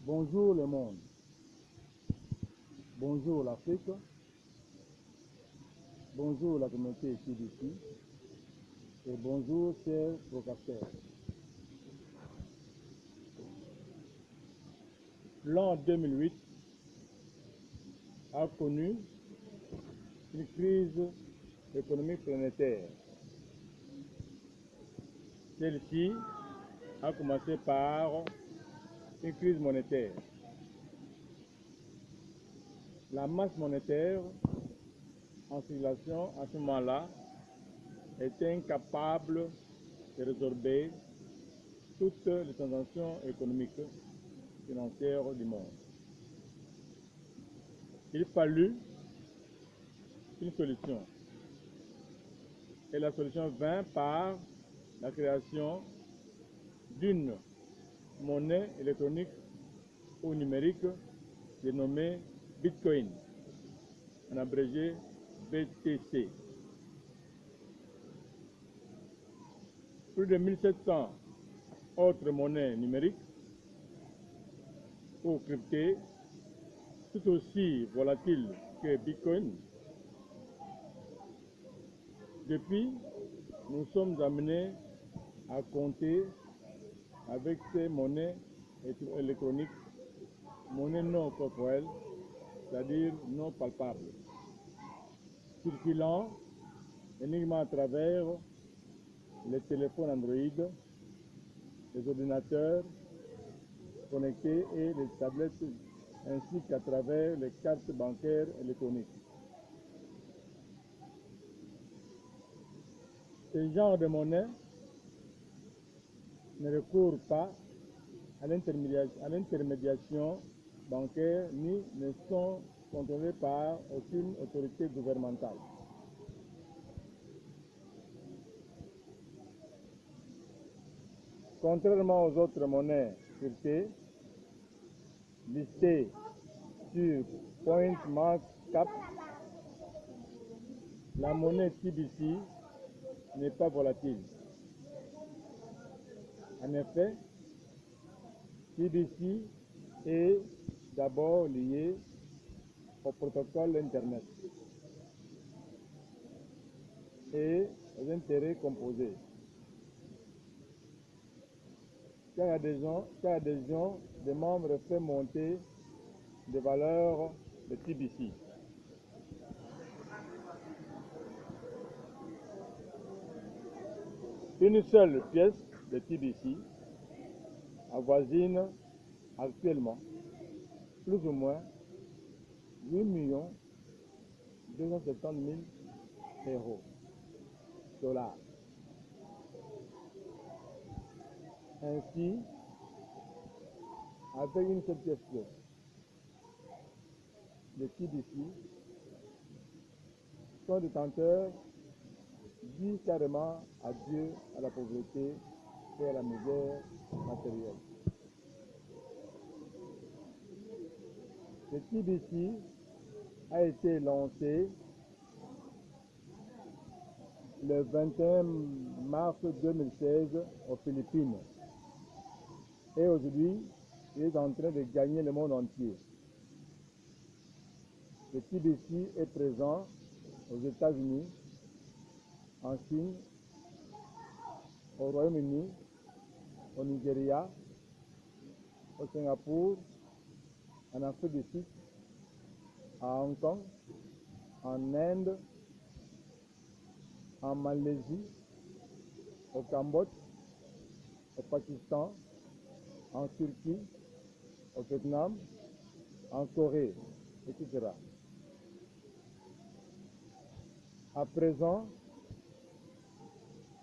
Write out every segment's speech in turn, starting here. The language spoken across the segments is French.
Bonjour le monde, bonjour l'Afrique, bonjour la communauté TBC et bonjour chers podcasters. L'an 2008 a connu une crise économique planétaire. Celle-ci a commencé par une crise monétaire. La masse monétaire en circulation à ce moment-là était incapable de résorber toutes les transactions économiques financières du monde. Il fallut une solution. Et la solution vint par la création d'une monnaie électronique ou numérique dénommée Bitcoin, en abrégé BTC. Plus de 1700 autres monnaies numériques ou cryptées, tout aussi volatiles que Bitcoin. Depuis, nous sommes amenés à compter avec ces monnaies électroniques, monnaies non corporelles, c'est-à-dire non palpables, circulant uniquement à travers les téléphones Android, les ordinateurs connectés et les tablettes, ainsi qu'à travers les cartes bancaires électroniques. Ce genre de monnaie ne recourt pas à l'intermédiation bancaire ni ne sont contrôlés par aucune autorité gouvernementale. Contrairement aux autres monnaies cryptées, listées sur CoinMarketCap, la monnaie TBC n'est pas volatile. En effet, TBC est d'abord lié au protocole Internet et aux intérêts composés. Chaque adhésion des membres fait monter des valeurs de TBC. Une seule pièce de TBC avoisine actuellement plus ou moins 8 270 000 dollars. Ainsi, avec une seule pièce de TBC, son détenteur dit carrément adieu à la pauvreté et à la misère matérielle. Le TBC a été lancé le 21 mars 2016 aux Philippines et aujourd'hui il est en train de gagner le monde entier. Le TBC est présent aux États-Unis, en Chine, au Royaume-Uni, au Nigeria, au Singapour, en Afrique du Sud, à Hong Kong, en Inde, en Malaisie, au Cambodge, au Pakistan, en Turquie, au Vietnam, en Corée, etc. À présent,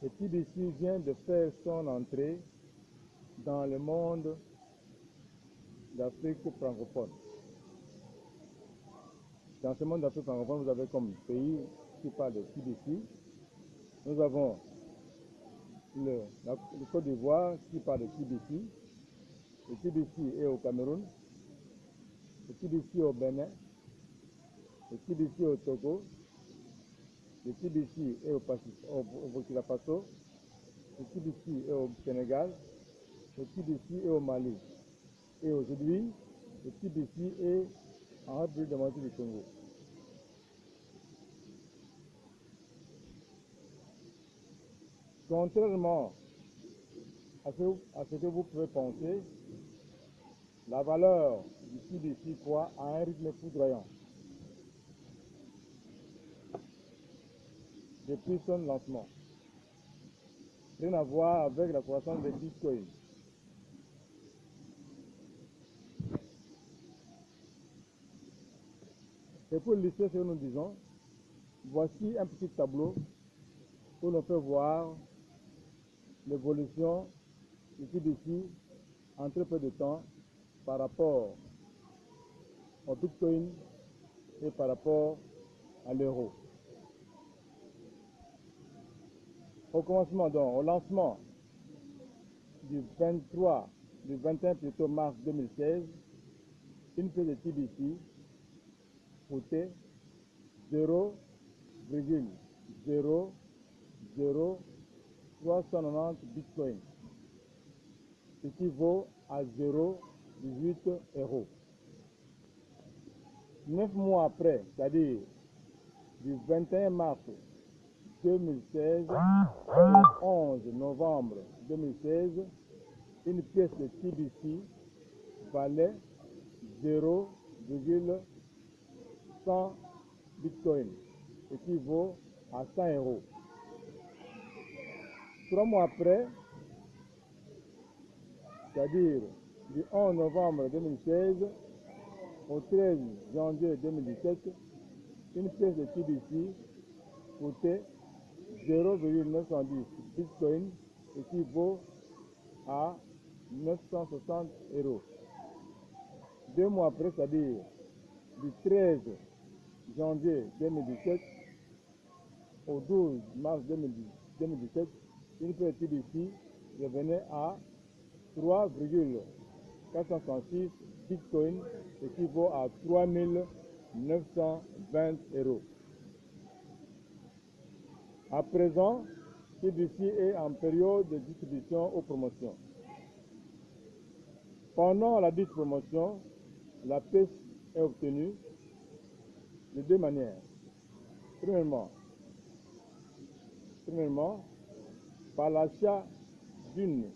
le TBC vient de faire son entrée dans le monde d'Afrique francophone. Dans ce monde d'Afrique francophone, vous avez comme pays qui parle de TBC. Nous avons le Côte d'Ivoire qui parle de TBC. Le TBC est au Cameroun. Le TBC est au Bénin. Le TBC est au Togo. Le TBC est au Burkina Faso. Le TBC est au Sénégal. Le TBC est au Mali. Et aujourd'hui, le TBC est en République démocratique du Congo. Contrairement à ce que vous pouvez penser, la valeur du TBC croît à un rythme foudroyant depuis son lancement. Rien à voir avec la croissance des bitcoins. Et pour illustrer ce que nous disons, voici un petit tableau où l'on peut voir l'évolution du TBC en très peu de temps par rapport au bitcoin et par rapport à l'euro. Au commencement, donc, au lancement du 21 plutôt mars 2016, une pièce de TBC coûtait 0,00390 bitcoins, ce qui vaut à 0,18 euros. 9 mois après, c'est-à-dire du 21 mars 2016 au 11 novembre 2016, une pièce de TBC valait 0,100 bitcoins, ce qui vaut à 100 euros. 3 mois après, c'est-à-dire du 11 novembre 2016 au 13 janvier 2017, une pièce de TBC coûtait 0,910 bitcoins, ce qui vaut à 960 euros. 2 mois après, c'est-à-dire du 13 janvier 2017 au 12 mars 2017, une pièce de TBC revenait à 3,436 bitcoins, ce qui vaut à 3920 euros. À présent, TBC est en période de distribution aux promotions. Pendant la dite promotion, la pièce est obtenue de 2 manières. Premièrement, par l'achat d'une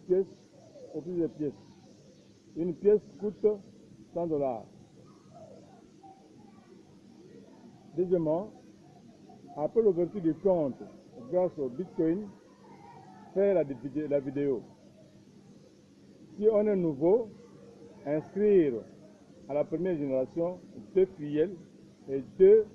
pièce ou plusieurs pièces. Une pièce coûte 100 $. Deuxièmement, après l'ouverture du compte grâce au Bitcoin, faire la vidéo. Si on est nouveau, inscrire à la première génération 2 filiales et 2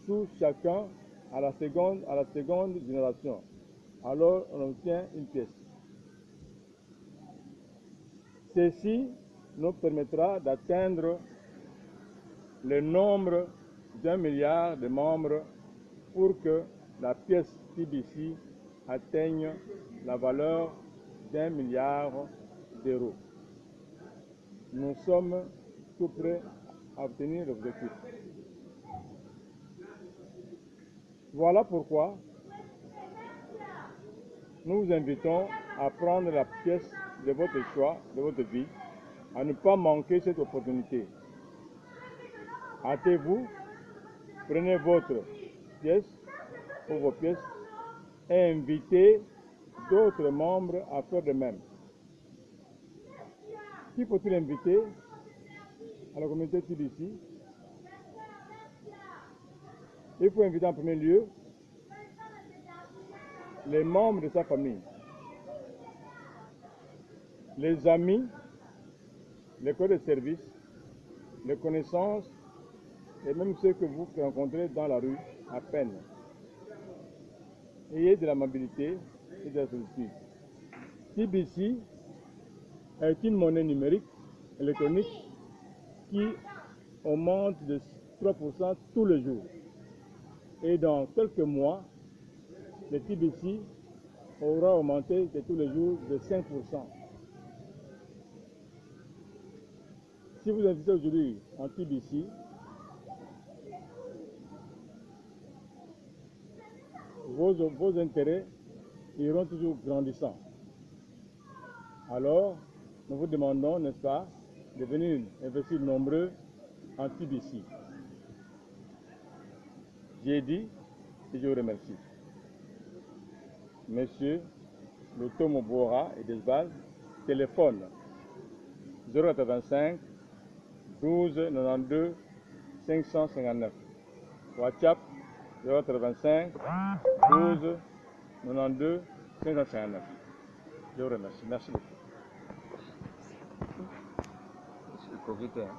sous chacun à la seconde génération. Alors on obtient une pièce. Ceci nous permettra d'atteindre le nombre d'1 milliard de membres pour que la pièce TBC atteigne la valeur d'1 milliard d'euros. Nous sommes tout prêts à obtenir l'objectif. Voilà pourquoi nous vous invitons à prendre la pièce de votre choix, de votre vie, à ne pas manquer cette opportunité. Hâtez-vous, prenez votre pièce ou vos pièces et invitez d'autres membres à faire de même. Qui faut-il inviter à la communauté TBC? Il faut inviter en premier lieu les membres de sa famille, les amis, les collègues de service, les connaissances et même ceux que vous rencontrez dans la rue à peine. Ayez de l'amabilité et de la solitude. TBC est une monnaie numérique électronique qui augmente de 3% tous les jours. Et dans quelques mois, le TBC aura augmenté de tous les jours de 5%. Si vous investissez aujourd'hui en TBC, vos intérêts iront toujours grandissant. Alors, nous vous demandons, n'est-ce pas, de venir investir nombreux en TBC. J'ai dit et je vous remercie. Monsieur Loto Mobora et Desbal, téléphone 085 12 92 559. WhatsApp 085 12 92 559. Je vous remercie. Merci beaucoup. C'est le propriétaire.